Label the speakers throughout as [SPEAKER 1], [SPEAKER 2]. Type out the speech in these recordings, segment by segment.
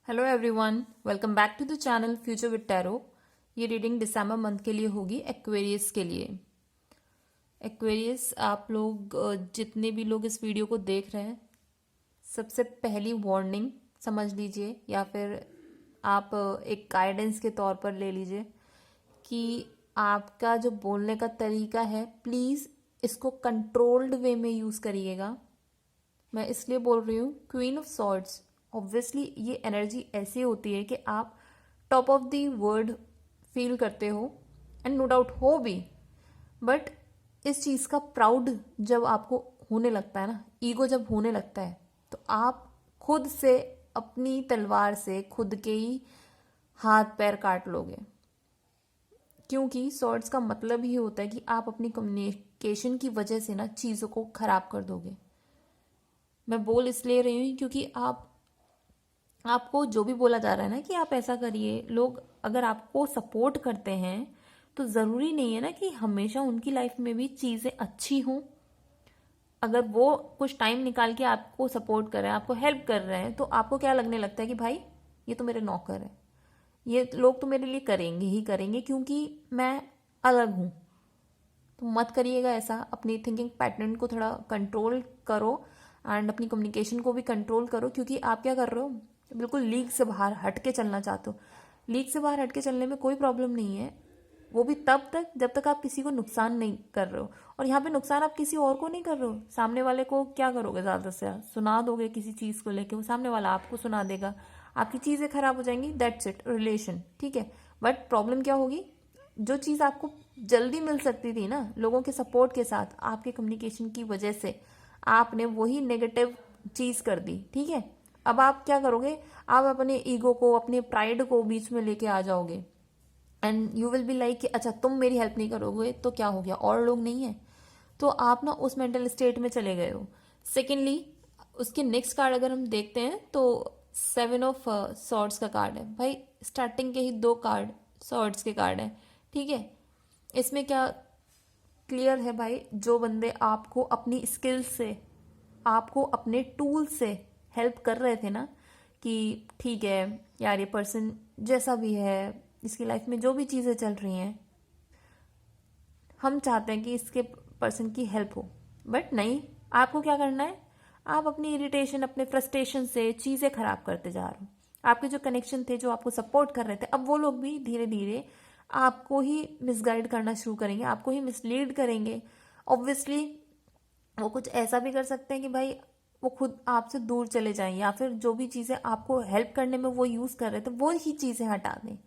[SPEAKER 1] Hello everyone, welcome back to the channel future with tarot. ये reading December month के लिए होगी Aquarius के लिए। एक्वेरियस आप लोग जितने भी लोग इस वीडियो को देख रहे हैं, सबसे पहली वार्निंग समझ लीजिए या फिर आप एक गाइडेंस के तौर पर ले लीजिए कि आपका जो बोलने का तरीका है, प्लीज़ इसको कंट्रोल्ड वे में यूज़ करिएगा। मैं इसलिए बोल रही हूँ, क्वीन ऑफ सॉर्ड्स, ऑब्वियसली ये एनर्जी ऐसी होती है कि आप top of the word feel करते हो एंड नो डाउट हो भी, बट इस चीज़ का प्राउड जब आपको होने लगता है ना, ईगो जब होने लगता है, तो आप खुद से अपनी तलवार से खुद के ही हाथ पैर काट लोगे। क्योंकि सॉर्ड्स का मतलब ही होता है कि आप अपनी कम्युनिकेशन की वजह से ना चीज़ों को खराब कर दोगे। मैं बोल इसलिए रही हूँ क्योंकि आपको जो भी बोला जा रहा है ना कि आप ऐसा करिए, लोग अगर आपको सपोर्ट करते हैं तो ज़रूरी नहीं है ना कि हमेशा उनकी लाइफ में भी चीज़ें अच्छी हों। अगर वो कुछ टाइम निकाल के आपको सपोर्ट कर रहे हैं, आपको हेल्प कर रहे हैं, तो आपको क्या लगने लगता है कि भाई ये तो मेरे नौकर है, ये लोग तो मेरे लिए करेंगे ही करेंगे क्योंकि मैं अलग हूँ। तो मत करिएगा ऐसा। अपनी थिंकिंग पैटर्न को थोड़ा कंट्रोल करो एंड अपनी कम्युनिकेशन को भी कंट्रोल करो, क्योंकि आप क्या कर रहे हो, बिल्कुल लीग से बाहर हट के चलना चाहते हो। लीग से बाहर हट के चलने में कोई प्रॉब्लम नहीं है, वो भी तब तक जब तक आप किसी को नुकसान नहीं कर रहे हो। और यहाँ पे नुकसान आप किसी और को नहीं कर रहे हो, सामने वाले को क्या करोगे, ज़्यादा से ज़्यादा सुना दोगे किसी चीज़ को लेके, वो सामने वाला आपको सुना देगा, आपकी चीज़ें खराब हो जाएंगी, दैट्स इट रिलेशन, ठीक है। बट प्रॉब्लम क्या होगी, जो चीज़ आपको जल्दी मिल सकती थी ना लोगों के सपोर्ट के साथ, आपके कम्युनिकेशन की वजह से आपने वही नेगेटिव चीज़ कर दी, ठीक है। अब आप क्या करोगे, आप अपने ईगो को, अपने प्राइड को बीच में लेके आ जाओगे and you will be like कि अच्छा तुम मेरी हेल्प नहीं करोगे तो क्या हो गया, और लोग नहीं है, तो आप ना उस मेंटल स्टेट में चले गए हो। सेकेंडली, उसके नेक्स्ट कार्ड अगर हम देखते हैं तो 7 ऑफ सॉर्ड्स का कार्ड है। भाई स्टार्टिंग के ही 2 कार्ड सॉर्ड्स के कार्ड है, ठीक है। इसमें क्या क्लियर है भाई, जो बंदे आपको अपनी स्किल से, आपको अपने टूल से हेल्प कर रहे थे ना कि ठीक है यार, ये पर्सन जैसा भी है, इसकी लाइफ में जो भी चीज़ें चल रही हैं, हम चाहते हैं कि इसके पर्सन की हेल्प हो, बट नहीं, आपको क्या करना है, आप अपनी इरिटेशन, अपने फ्रस्ट्रेशन से चीज़ें खराब करते जा रहे हो। आपके जो कनेक्शन थे, जो आपको सपोर्ट कर रहे थे, अब वो लोग भी धीरे धीरे आपको ही मिसगाइड करना शुरू करेंगे, आपको ही मिसलीड करेंगे। ऑब्वियसली वो कुछ ऐसा भी कर सकते हैं कि भाई वो खुद आपसे दूर चले जाएं, या फिर जो भी चीज़ें आपको हेल्प करने में वो यूज़ कर रहे थे वो ही चीज़ें हटा दें।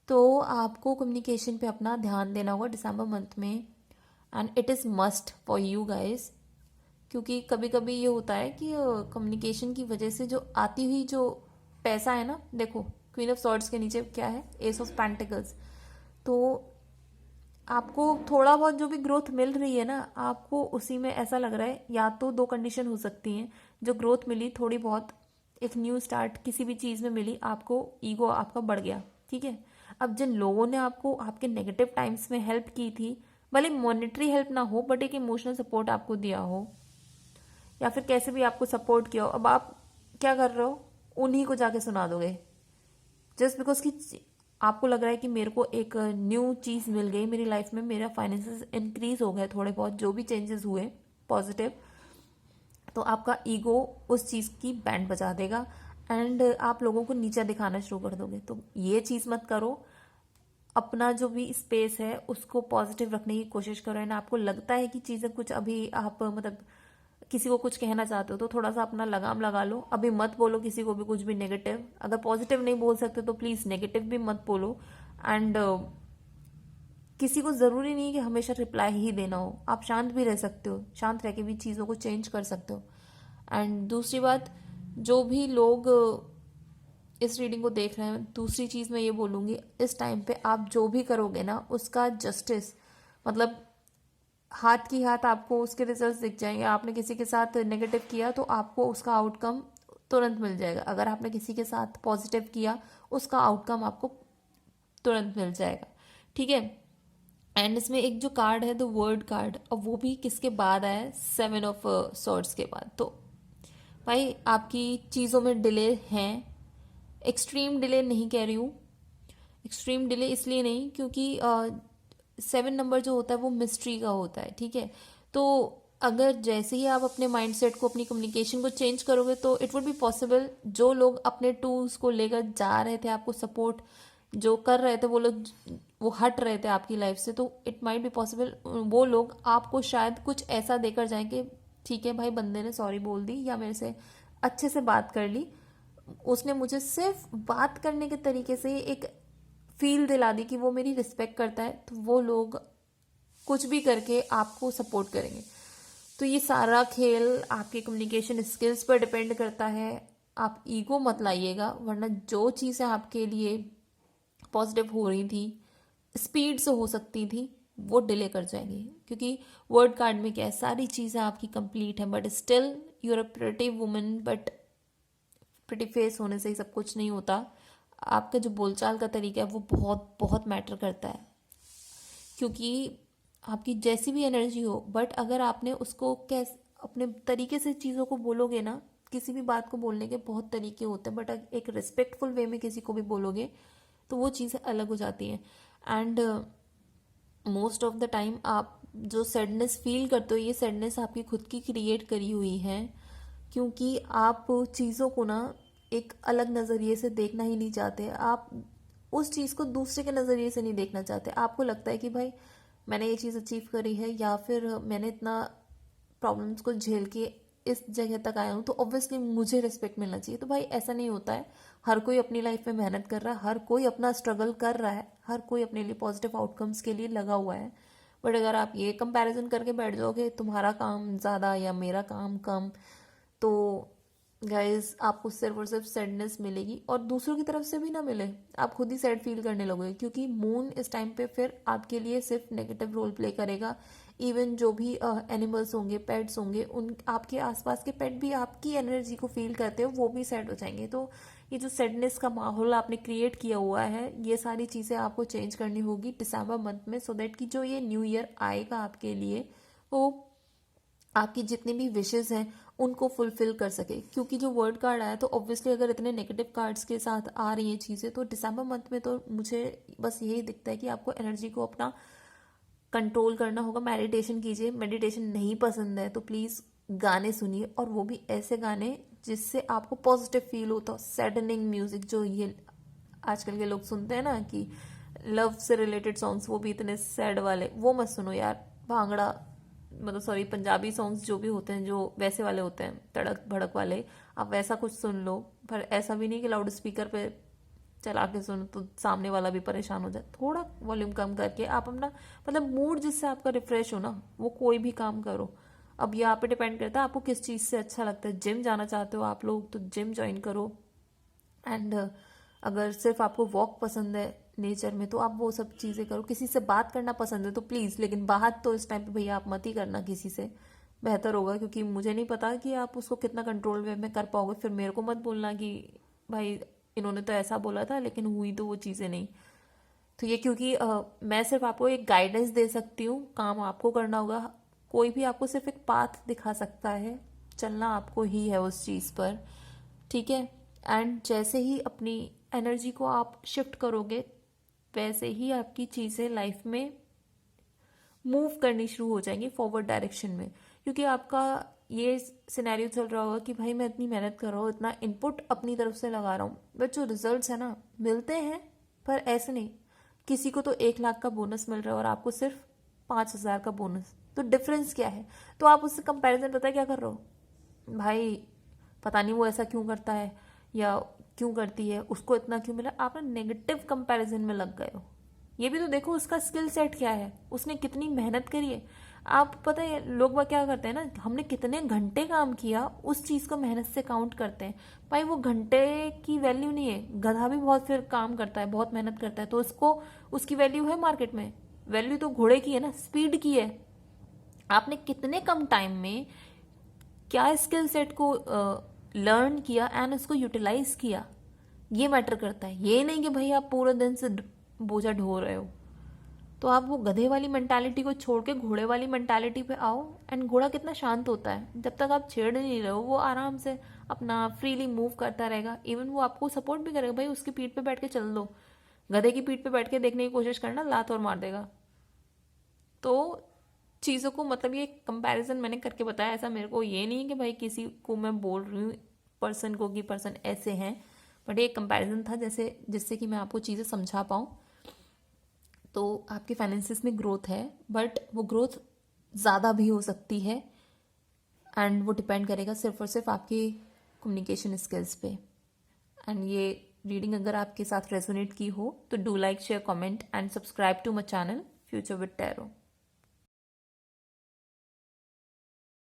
[SPEAKER 1] तो आपको कम्युनिकेशन पे अपना ध्यान देना होगा दिसंबर मंथ में, and it is must for you guys. क्योंकि कभी कभी ये होता है कि कम्युनिकेशन की वजह से जो आती हुई जो पैसा है ना, देखो क्वीन ऑफ सॉर्ड्स के नीचे क्या है, एस ऑफ पेंटिकल्स। तो आपको थोड़ा बहुत जो भी ग्रोथ मिल रही है ना, आपको उसी में ऐसा लग रहा है, या तो 2 कंडीशन हो सकती हैं, जो ग्रोथ मिली थोड़ी बहुत, एक न्यू स्टार्ट किसी भी चीज़ में मिली, आपको ईगो आपका बढ़ गया, ठीक है। अब जिन लोगों ने आपको आपके नेगेटिव टाइम्स में हेल्प की थी, भले मॉनेटरी हेल्प ना हो बट एक इमोशनल सपोर्ट आपको दिया हो, या फिर कैसे भी आपको सपोर्ट किया हो, अब आप क्या कर रहे हो, उन्हीं को जाके सुना दोगे जस्ट बिकॉज कि आपको लग रहा है कि मेरे को एक न्यू चीज़ मिल गई मेरी लाइफ में, मेरा फाइनेंसेस इंक्रीज हो गए, थोड़े बहुत जो भी चेंजेस हुए पॉजिटिव, तो आपका ईगो उस चीज़ की बैंड बजा देगा एंड आप लोगों को नीचा दिखाना शुरू कर दोगे। तो ये चीज़ मत करो। अपना जो भी स्पेस है उसको पॉजिटिव रखने की कोशिश करो, एंड आपको लगता है कि चीज़ें कुछ अभी आप मतलब किसी को कुछ कहना चाहते हो तो थोड़ा सा अपना लगाम लगा लो, अभी मत बोलो किसी को भी कुछ भी नेगेटिव। अगर पॉजिटिव नहीं बोल सकते तो प्लीज़ नेगेटिव भी मत बोलो। एंड किसी को ज़रूरी नहीं कि हमेशा रिप्लाई ही देना हो, आप शांत भी रह सकते हो, शांत रह के भी चीज़ों को चेंज कर सकते हो। एंड दूसरी बात, जो भी लोग इस रीडिंग को देख रहे हैं, दूसरी चीज़ मैं ये बोलूँगी, इस टाइम पे आप जो भी करोगे ना उसका जस्टिस, मतलब हाथ की हाथ आपको उसके रिजल्ट्स दिख जाएंगे। आपने किसी के साथ नेगेटिव किया तो आपको उसका आउटकम तुरंत मिल जाएगा, अगर आपने किसी के साथ पॉजिटिव किया उसका आउटकम आपको तुरंत मिल जाएगा, ठीक है। एंड इसमें एक जो कार्ड है द वर्ड कार्ड, अब वो भी किसके बाद आया है, 7 ऑफ सॉर्ड्स के बाद। तो भाई आपकी चीज़ों में डिले हैं, एक्सट्रीम डिले नहीं कह रही हूँ, एक्सट्रीम डिले इसलिए नहीं क्योंकि 7 नंबर जो होता है वो मिस्ट्री का होता है, ठीक है। तो अगर जैसे ही आप अपने माइंडसेट को, अपनी कम्युनिकेशन को चेंज करोगे तो इट वुड बी पॉसिबल। जो लोग अपने टूल्स को लेकर जा रहे थे, आपको सपोर्ट जो कर रहे थे, वो लोग वो हट रहे थे आपकी लाइफ से, तो इट माइट बी पॉसिबल वो लोग आपको शायद कुछ ऐसा देकर जाएं कि ठीक है भाई, बंदे ने सॉरी बोल दी या मेरे से अच्छे से बात कर ली, उसने मुझे सिर्फ बात करने के तरीके से एक फील दिला दी कि वो मेरी रिस्पेक्ट करता है, तो वो लोग कुछ भी करके आपको सपोर्ट करेंगे। तो ये सारा खेल आपके कम्युनिकेशन स्किल्स पर डिपेंड करता है। आप ईगो मत लाइएगा, वरना जो चीज़ें आपके लिए पॉजिटिव हो रही थी, स्पीड से हो सकती थी, वो डिले कर जाएंगी। क्योंकि वर्ड कार्ड में क्या है, सारी चीज़ें आपकी कंप्लीट हैं, but still you are a pretty woman. But pretty face होने से ही सब कुछ नहीं होता। आपका जो बोलचाल का तरीका है वो बहुत बहुत मैटर करता है। क्योंकि आपकी जैसी भी एनर्जी हो, बट अगर आपने उसको कैसे अपने तरीके से चीज़ों को बोलोगे ना, किसी भी बात को बोलने के बहुत तरीके होते हैं, बट एक रिस्पेक्टफुल वे में किसी को भी बोलोगे तो वो चीज़ें अलग हो जाती हैं। And most of the time आप जो सैडनेस फील करते हो, ये सैडनेस आपकी खुद की क्रिएट करी हुई है। क्योंकि आप चीज़ों को ना एक अलग नज़रिए से देखना ही नहीं चाहते। आप उस चीज़ को दूसरे के नज़रिए से नहीं देखना चाहते। आपको लगता है कि भाई मैंने ये चीज़ अचीव करी है, या फिर मैंने इतना प्रॉब्लम्स को झेल के इस जगह तक आया हूँ, तो ऑब्वियसली मुझे रिस्पेक्ट मिलना चाहिए। तो भाई ऐसा नहीं होता है। हर कोई अपनी लाइफ में मेहनत कर रहा है, हर कोई अपना स्ट्रगल कर रहा है, हर कोई अपने लिए पॉजिटिव आउटकम्स के लिए लगा हुआ है। बट अगर आप ये कंपैरिजन करके बैठ जाओगे, तुम्हारा काम ज़्यादा या मेरा काम कम, तो गाइज आपको सिर्फ और सिर्फ सैडनेस मिलेगी, और दूसरों की तरफ से भी ना मिले, आप खुद ही सैड फील करने लगोगे। क्योंकि मून इस टाइम पे फिर आपके लिए सिर्फ नेगेटिव रोल प्ले करेगा। इवन जो भी एनिमल्स होंगे, पेट्स होंगे, उन आपके आसपास के पेट भी आपकी एनर्जी को फील करते हो, वो भी सैड हो जाएंगे। तो ये जो सैडनेस का माहौल आपने क्रिएट किया हुआ है, ये सारी चीज़ें आपको चेंज करनी होगी दिसंबर मंथ में, सो दैट कि जो ये न्यू ईयर आएगा आपके लिए, वो आपकी जितनी भी विशेस हैं उनको फुलफिल कर सके। क्योंकि जो वर्ड कार्ड आया, तो ऑब्वियसली अगर इतने नेगेटिव कार्ड्स के साथ आ रही हैं चीज़ें, तो दिसंबर मंथ में तो मुझे बस यही दिखता है कि आपको एनर्जी को अपना कंट्रोल करना होगा। मेडिटेशन कीजिए। मेडिटेशन नहीं पसंद है तो प्लीज़ गाने सुनिए, और वो भी ऐसे गाने जिससे आपको पॉजिटिव फील होता हो। सैडनिंग म्यूजिक जो ये आजकल के लोग सुनते हैं ना, कि लव से रिलेटेड सॉन्ग्स, वो भी इतने सैड वाले, वो मत सुनो यार। भांगड़ा, मतलब सॉरी, पंजाबी सॉन्ग्स जो भी होते हैं, जो वैसे वाले होते हैं, तड़क भड़क वाले, आप वैसा कुछ सुन लो। पर ऐसा भी नहीं कि लाउड स्पीकर पे चला के सुनो तो सामने वाला भी परेशान हो जाए। थोड़ा वॉल्यूम कम करके आप अपना, मतलब मूड जिससे आपका रिफ्रेश हो ना, वो कोई भी काम करो। अब यहाँ पे डिपेंड करता है आपको किस चीज़ से अच्छा लगता है। जिम जाना चाहते हो आप लोग तो जिम ज्वाइन करो। एंड अगर सिर्फ आपको वॉक पसंद है नेचर में, तो आप वो सब चीज़ें करो। किसी से बात करना पसंद है तो प्लीज़, लेकिन बात तो इस टाइम पे भैया आप मत ही करना किसी से, बेहतर होगा। क्योंकि मुझे नहीं पता कि आप उसको कितना कंट्रोल वे में कर पाओगे। फिर मेरे को मत बोलना कि भाई इन्होंने तो ऐसा बोला था लेकिन हुई तो वो चीज़ें नहीं। तो ये क्योंकि मैं सिर्फ आपको एक गाइडेंस दे सकती हूँ, काम आपको करना होगा। कोई भी आपको सिर्फ एक पाथ दिखा सकता है, चलना आपको ही है उस चीज़ पर, ठीक है। एंड जैसे ही अपनी एनर्जी को आप शिफ्ट करोगे, वैसे ही आपकी चीज़ें लाइफ में मूव करनी शुरू हो जाएंगी फॉरवर्ड डायरेक्शन में। क्योंकि आपका ये सिनेरियो चल रहा होगा कि भाई मैं इतनी मेहनत कर रहा हूँ, इतना इनपुट अपनी तरफ से लगा रहा हूँ, बट जो रिजल्ट्स है ना, मिलते हैं, पर ऐसे नहीं। किसी को तो 1 लाख का बोनस मिल रहा है और आपको सिर्फ 5,000 का बोनस, तो डिफरेंस क्या है? तो आप उससे कंपैरिजन पता है क्या कर रहे हो? भाई पता नहीं वो ऐसा क्यों करता है या क्यों करती है, उसको इतना क्यों मिला। आप ना नेगेटिव कंपैरिजन में लग गए हो। ये भी तो देखो उसका स्किल सेट क्या है, उसने कितनी मेहनत करी है। आप पता है लोग वह क्या करते हैं ना, हमने कितने घंटे काम किया, उस चीज़ को मेहनत से काउंट करते हैं। भाई वो घंटे की वैल्यू नहीं है। गधा भी बहुत फिर काम करता है, बहुत मेहनत करता है, तो उसको उसकी वैल्यू है मार्केट में। वैल्यू तो घोड़े की है ना, स्पीड की है। आपने कितने कम टाइम में क्या स्किल सेट को लर्न किया एंड उसको यूटिलाइज किया, ये मैटर करता है। ये नहीं कि भाई आप पूरे दिन से बोझा ढो रहे हो। तो आप वो गधे वाली मेंटालिटी को छोड़ के घोड़े वाली मेंटालिटी पे आओ। एंड घोड़ा कितना शांत होता है, जब तक आप छेड़ नहीं रहे हो वो आराम से अपना फ्रीली मूव करता रहेगा। इवन वो आपको सपोर्ट भी करेगा, भाई उसकी पीठ पे बैठ के चल लो, गधे की पीठ पे बैठ के देखने की कोशिश करना, लात और मार देगा। तो चीज़ों को मतलब ये कंपैरिजन मैंने करके बताया, ऐसा मेरे को ये नहीं कि भाई किसी को मैं बोल रही हूँ पर्सन को कि पर्सन ऐसे हैं, बट ये कंपैरिजन था जैसे जिससे कि मैं आपको चीज़ें समझा पाऊँ। तो आपके फाइनेंसिस में ग्रोथ है, बट वो ग्रोथ ज़्यादा भी हो सकती है, एंड वो डिपेंड करेगा सिर्फ और सिर्फ आपकी कम्युनिकेशन स्किल्स पे। एंड ये रीडिंग अगर आपके साथ रेजोनेट की हो तो do like, share, comment and subscribe to my channel future with tarot.